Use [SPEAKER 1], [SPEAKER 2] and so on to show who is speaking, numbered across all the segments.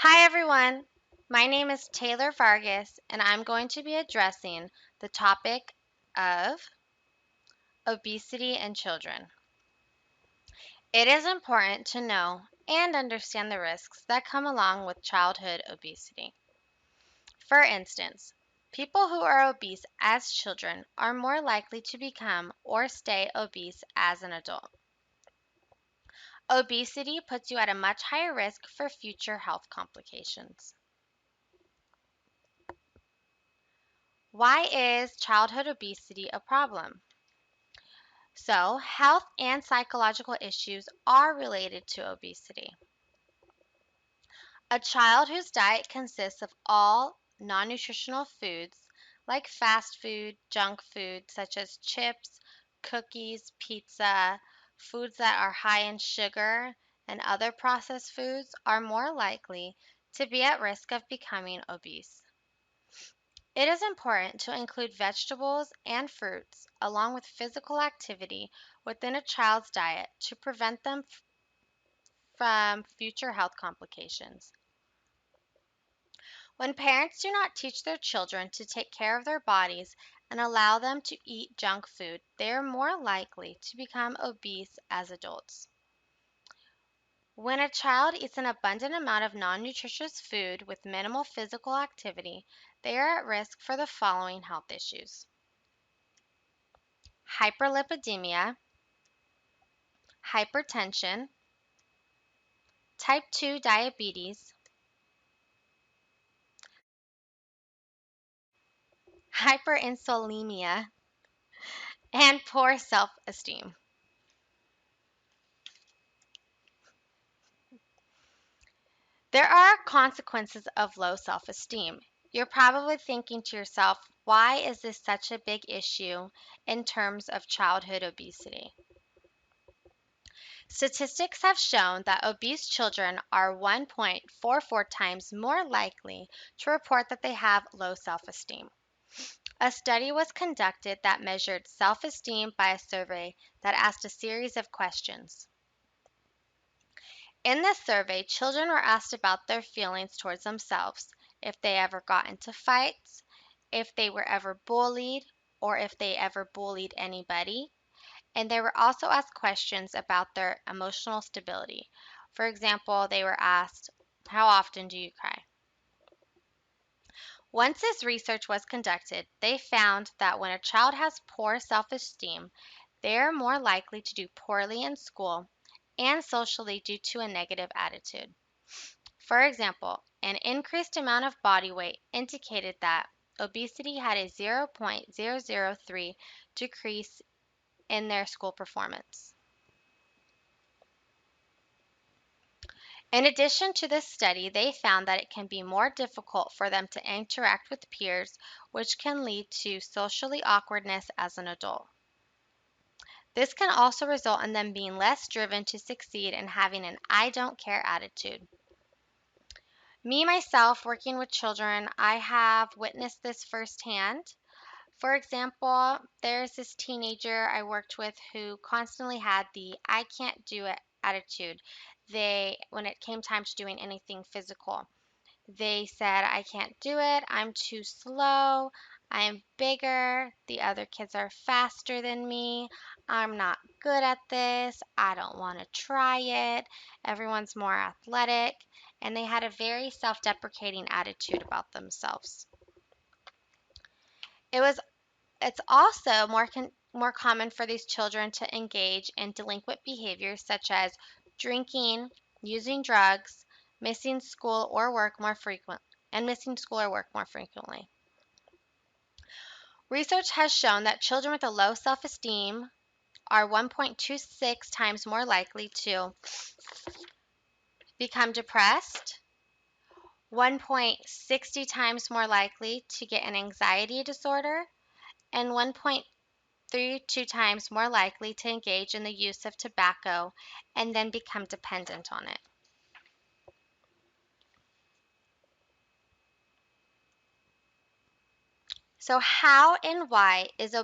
[SPEAKER 1] Hi everyone, my name is Taylor Vargas and I'm going to be addressing the topic of obesity in children. It is important to know and understand the risks that come along with childhood obesity. For instance, people who are obese as children are more likely to become or stay obese as an adult. Obesity puts you at a much higher risk for future health complications. Why is childhood obesity a problem? So, health and psychological issues are related to obesity. A child whose diet consists of all non nutritional foods, like fast food, junk food, such as chips, cookies, pizza, foods that are high in sugar, and other processed foods, are more likely to be at risk of becoming obese. It is important to include vegetables and fruits along with physical activity within a child's diet to prevent them from future health complications. When parents do not teach their children to take care of their bodies and allow them to eat junk food, they are more likely to become obese as adults. When a child eats an abundant amount of non nutritious food with minimal physical activity, they are at risk for the following health issues: hyperlipidemia, hypertension, type 2 diabetes, hyperinsulinemia, and poor self esteem. There are consequences of low self esteem. You're probably thinking to yourself, why is this such a big issue in terms of childhood obesity? Statistics have shown that obese children are 1.44 times more likely to report that they have low self esteem. A study was conducted that measured self esteem by a survey that asked a series of questions. In this survey, children were asked about their feelings towards themselves, if they ever got into fights, if they were ever bullied, or if they ever bullied anybody. And they were also asked questions about their emotional stability. For example, they were asked, how often do you cry? Once this research was conducted, they found that when a child has poor self-esteem, they are more likely to do poorly in school and socially due to a negative attitude. For example, an increased amount of body weight indicated that obesity had a 0.003 decrease in their school performance. In addition to this study, they found that it can be more difficult for them to interact with peers, which can lead to socially awkwardness as an adult. This can also result in them being less driven to succeed and having an I don't care attitude. Me, myself, working with children, I have witnessed this firsthand. For example, there's this teenager I worked with who constantly had the I can't do it attitude. When it came time to doing anything physical, they said, I can't do it. I'm too slow. I am bigger. The other kids are faster than me. I'm not good at this. I don't want to try it. Everyone's more athletic. And they had a very self deprecating attitude about themselves. It was It's also more common for these children to engage in delinquent behaviors such as drinking, using drugs, missing school or work more frequent, and missing school or work more frequently. Research has shown that children with a low self-esteem are 1.26 times more likely to become depressed, 1.60 times more likely to get an anxiety disorder, and 1.32 times more likely to engage in the use of tobacco and then become dependent on it. So why is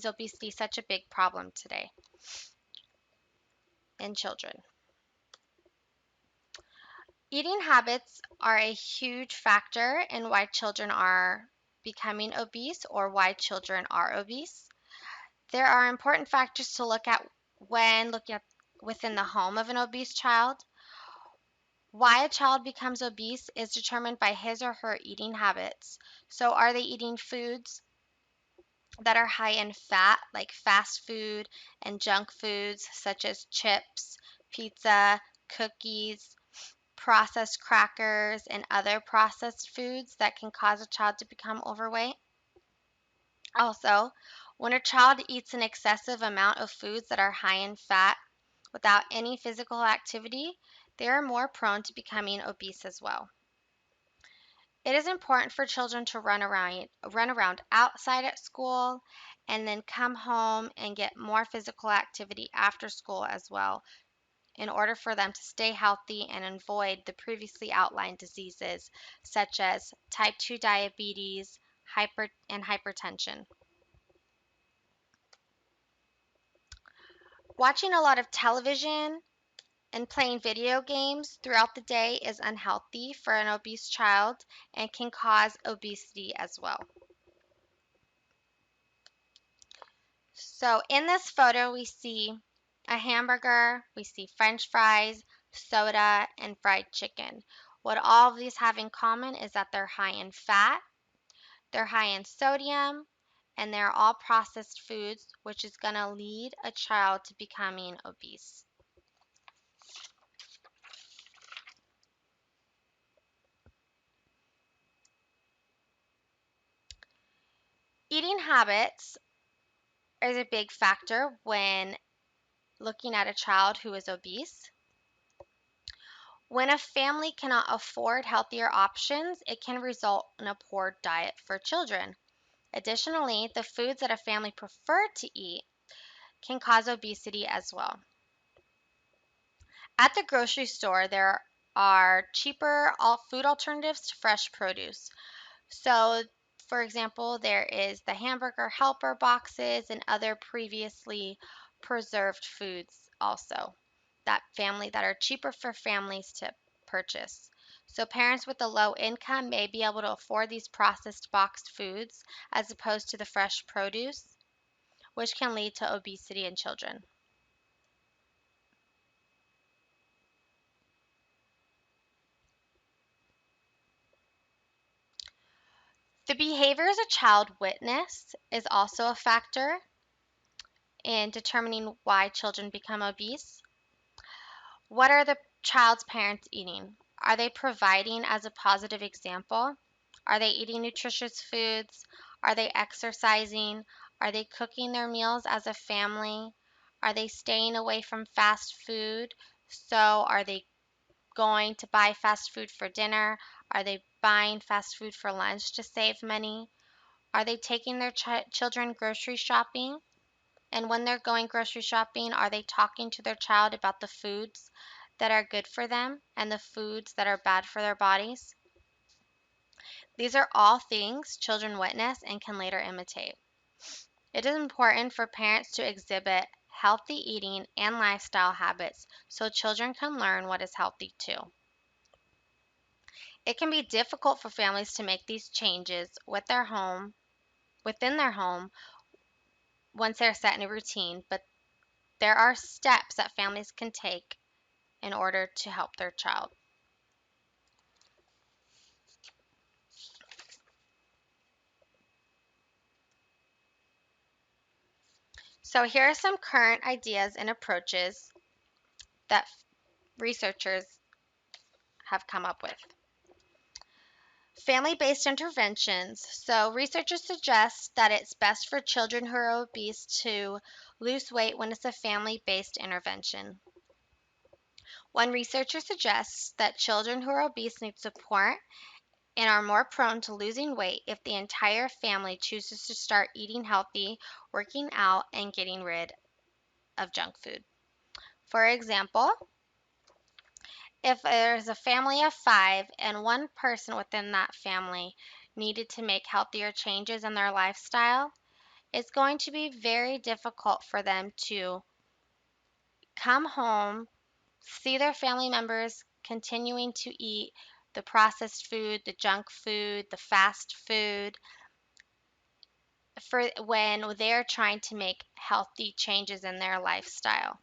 [SPEAKER 1] obesity such a big problem today in children? Eating habits are a huge factor in why children are becoming obese or why children are obese. There are important factors to look at when looking at within the home of an obese child. Why a child becomes obese is determined by his or her eating habits. So, are they eating foods that are high in fat, like fast food and junk foods such as chips, pizza, cookies, processed crackers, and other processed foods that can cause a child to become overweight? Also, when a child eats an excessive amount of foods that are high in fat without any physical activity, they are more prone to becoming obese as well. It is important for children to run around outside at school and then come home and get more physical activity after school as well in order for them to stay healthy and avoid the previously outlined diseases such as type 2 diabetes, and hypertension. Watching a lot of television and playing video games throughout the day is unhealthy for an obese child and can cause obesity as well. So in this photo, we see a hamburger, we see French fries, soda, and fried chicken. What all of these have in common is that they're high in fat, they're high in sodium, and they're all processed foods, which is going to lead a child to becoming obese. Eating habits is a big factor when looking at a child who is obese. When a family cannot afford healthier options, it can result in a poor diet for children. Additionally, the foods that a family prefer to eat can cause obesity as well. At the grocery store, there are cheaper food alternatives to fresh produce. So, for example, there is the hamburger helper boxes and other previously preserved foods also that are cheaper for families to purchase. So parents with a low income may be able to afford these processed boxed foods as opposed to the fresh produce, which can lead to obesity in children. The behaviors a child witnessed is also a factor in determining why children become obese. What are the child's parents eating? Are they providing as a positive example? Are they eating nutritious foods? Are they exercising? Are they cooking their meals as a family? Are they staying away from fast food? So, are they going to buy fast food for dinner? Are they buying fast food for lunch to save money? Are they taking their children grocery shopping? And when they're going grocery shopping, are they talking to their child about the foods that are good for them and the foods that are bad for their bodies? These are all things children witness and can later imitate. It is important for parents to exhibit healthy eating and lifestyle habits so children can learn what is healthy too. It can be difficult for families to make these changes within their home once they're set in a routine, but there are steps that families can take in order to help their child. So here are some current ideas and approaches that researchers have come up with. Family-based interventions. So researchers suggest that it's best for children who are obese to lose weight when it's a family-based intervention. One researcher suggests that children who are obese need support and are more prone to losing weight if the entire family chooses to start eating healthy, working out, and getting rid of junk food. For example, if there's a family of 5 and one person within that family needed to make healthier changes in their lifestyle, it's going to be very difficult for them to come home, see their family members continuing to eat the processed food, the junk food, the fast food, for when they're trying to make healthy changes in their lifestyle.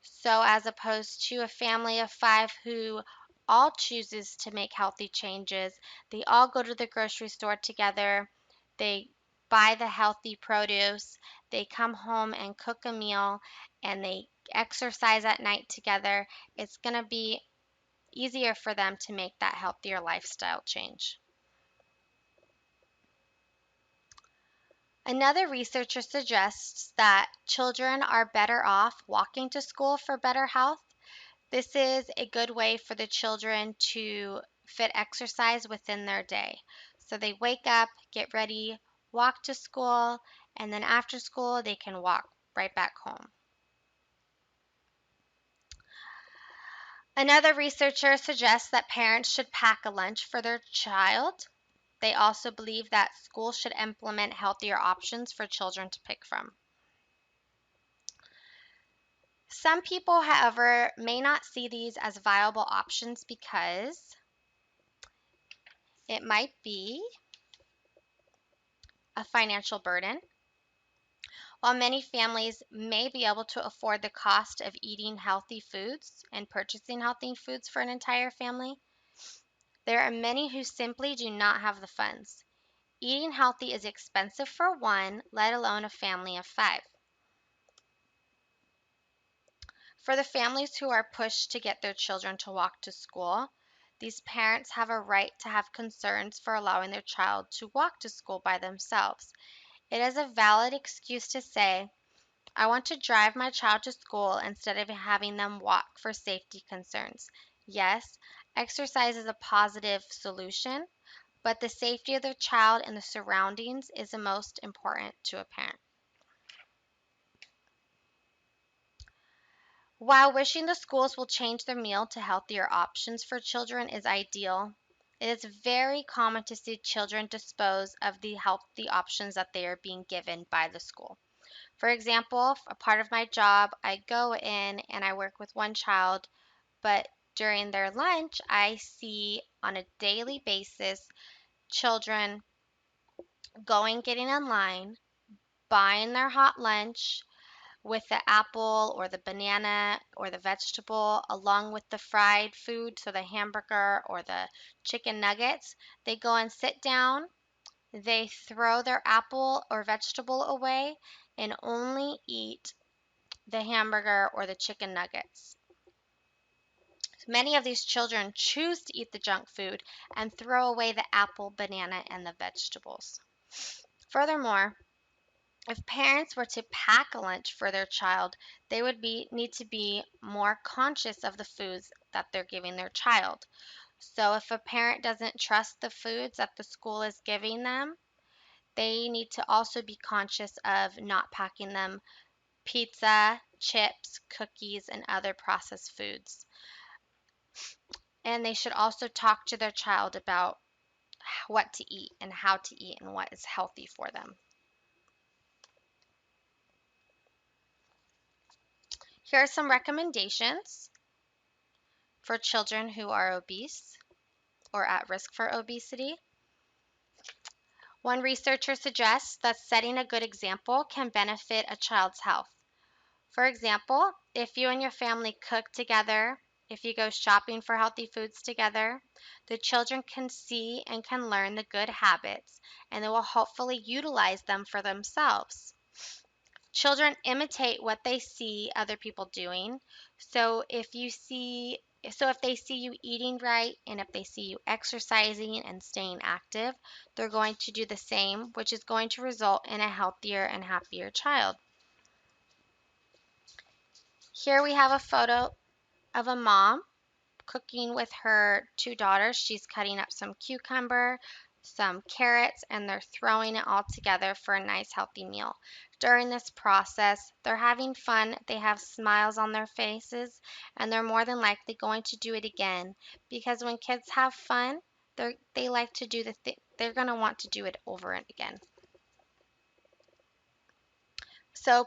[SPEAKER 1] So as opposed to a family of 5 who all chooses to make healthy changes, they all go to the grocery store together, they buy the healthy produce, they come home and cook a meal, and they exercise at night together. It's going to be easier for them to make that healthier lifestyle change. Another researcher suggests that children are better off walking to school for better health. This is a good way for the children to fit exercise within their day. So they wake up, get ready, walk to school, and then after school they can walk right back home. Another researcher suggests that parents should pack a lunch for their child. They also believe that schools should implement healthier options for children to pick from. Some people, however, may not see these as viable options because it might be a financial burden. While many families may be able to afford the cost of eating healthy foods and purchasing healthy foods for an entire family, there are many who simply do not have the funds. Eating healthy is expensive for one, let alone a family of 5. For the families who are pushed to get their children to walk to school, these parents have a right to have concerns for allowing their child to walk to school by themselves. It is a valid excuse to say, I want to drive my child to school instead of having them walk for safety concerns. Yes, exercise is a positive solution, but the safety of the child and the surroundings is the most important to a parent. While wishing the schools will change their meal to healthier options for children is ideal, it is very common to see children dispose of the healthy options that they are being given by the school. For example, a part of my job, I go in and I work with one child, but during their lunch, I see on a daily basis children going, getting in line, buying their hot lunch with the apple or the banana or the vegetable along with the fried food, so the hamburger or the chicken nuggets. They go and sit down, they throw their apple or vegetable away and only eat the hamburger or the chicken nuggets. Many of these children choose to eat the junk food and throw away the apple, banana, and the vegetables. Furthermore, if parents were to pack a lunch for their child, they would need to be more conscious of the foods that they're giving their child. So if a parent doesn't trust the foods that the school is giving them, they need to also be conscious of not packing them pizza, chips, cookies, and other processed foods. And they should also talk to their child about what to eat and how to eat and what is healthy for them. Here are some recommendations for children who are obese or at risk for obesity. One researcher suggests that setting a good example can benefit a child's health. For example, if you and your family cook together, if you go shopping for healthy foods together, the children can see and can learn the good habits, and they will hopefully utilize them for themselves. Children imitate what they see other people doing. So if they see you eating right and if they see you exercising and staying active, they're going to do the same, which is going to result in a healthier and happier child. Here we have a photo of a mom cooking with her 2 daughters. She's cutting up some cucumber, some carrots, and they're throwing it all together for a nice healthy meal. During this process, they're having fun, they have smiles on their faces, and they're more than likely going to do it again because when kids have fun, they like to do they're going to want to do it over and again. So,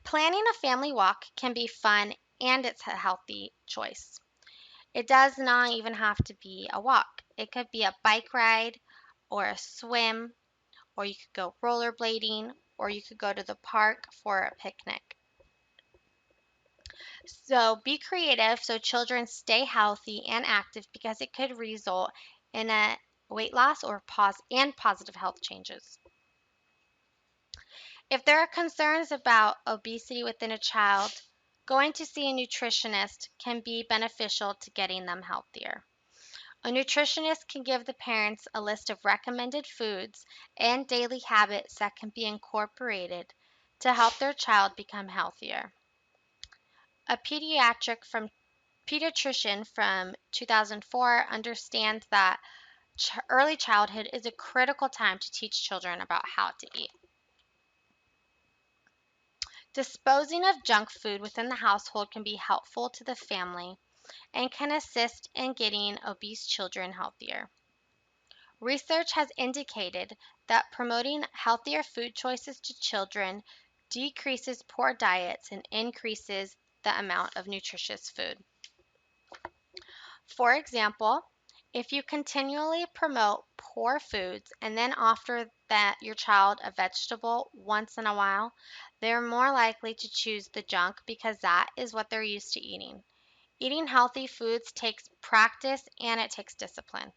[SPEAKER 1] planning a family walk can be fun and it's a healthy choice. It does not even have to be a walk. It could be a bike ride or a swim, or you could go rollerblading, or you could go to the park for a picnic. So be creative so children stay healthy and active because it could result in a weight loss or positive health changes. If there are concerns about obesity within a child, going to see a nutritionist can be beneficial to getting them healthier. A nutritionist can give the parents a list of recommended foods and daily habits that can be incorporated to help their child become healthier. A pediatrician from 2004 understands that early childhood is a critical time to teach children about how to eat. Disposing of junk food within the household can be helpful to the family and can assist in getting obese children healthier. Research has indicated that promoting healthier food choices to children decreases poor diets and increases the amount of nutritious food. For example, if you continually promote poor foods and then offer that your child a vegetable once in a while, they're more likely to choose the junk because that is what they're used to eating. Eating healthy foods takes practice and it takes discipline.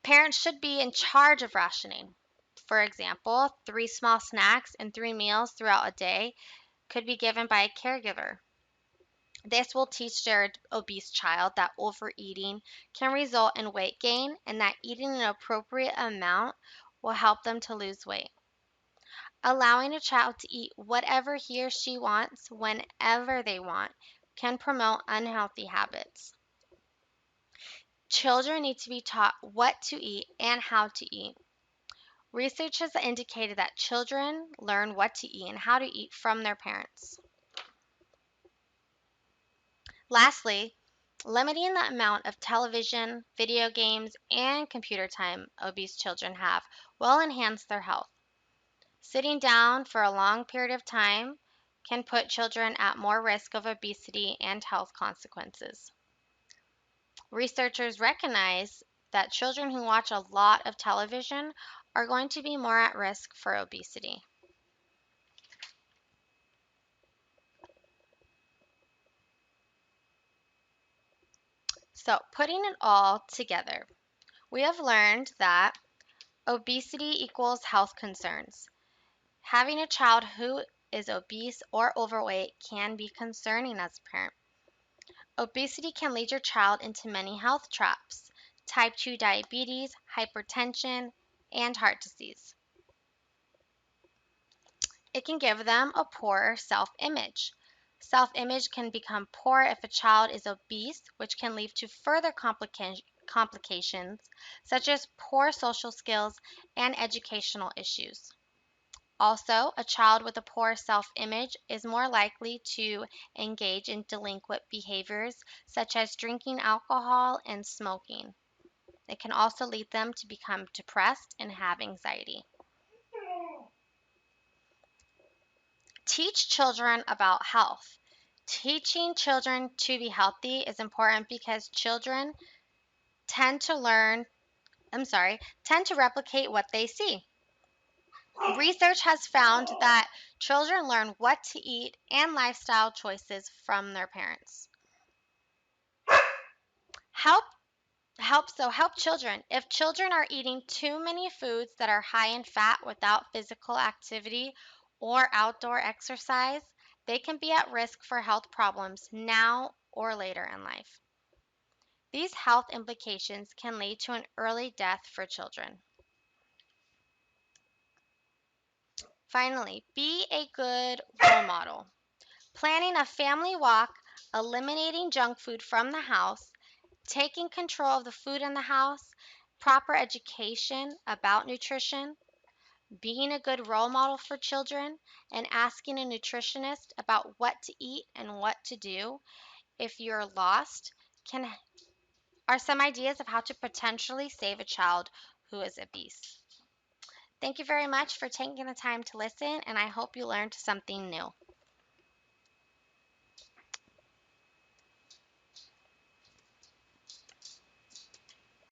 [SPEAKER 1] Parents should be in charge of rationing. For example, 3 small snacks and 3 meals throughout a day could be given by a caregiver. This will teach their obese child that overeating can result in weight gain and that eating an appropriate amount will help them to lose weight. Allowing a child to eat whatever he or she wants whenever they want can promote unhealthy habits. Children need to be taught what to eat and how to eat. Research has indicated that children learn what to eat and how to eat from their parents. Lastly, limiting the amount of television, video games, and computer time obese children have will enhance their health. Sitting down for a long period of time can put children at more risk of obesity and health consequences. Researchers recognize that children who watch a lot of television are going to be more at risk for obesity. So, putting it all together, we have learned that obesity equals health concerns. Having a child who is obese or overweight can be concerning as a parent. Obesity can lead your child into many health traps: type 2 diabetes, hypertension, and heart disease. It can give them a poorer self-image. Self-image can become poor if a child is obese, which can lead to further complications such as poor social skills and educational issues. Also, a child with a poor self-image is more likely to engage in delinquent behaviors such as drinking alcohol and smoking. It can also lead them to become depressed and have anxiety. Teach children about health. Teaching children to be healthy is important because children tend to learn, tend to replicate what they see. Research has found that children learn what to eat and lifestyle choices from their parents. Help help children. If children are eating too many foods that are high in fat without physical activity or outdoor exercise, they can be at risk for health problems now or later in life. These health implications can lead to an early death for children. Finally, be a good role model. Planning a family walk, eliminating junk food from the house, taking control of the food in the house, proper education about nutrition, being a good role model for children, and asking a nutritionist about what to eat and what to do if you're lost can are some ideas of how to potentially save a child who is obese. Thank you very much for taking the time to listen, and I hope you learned something new.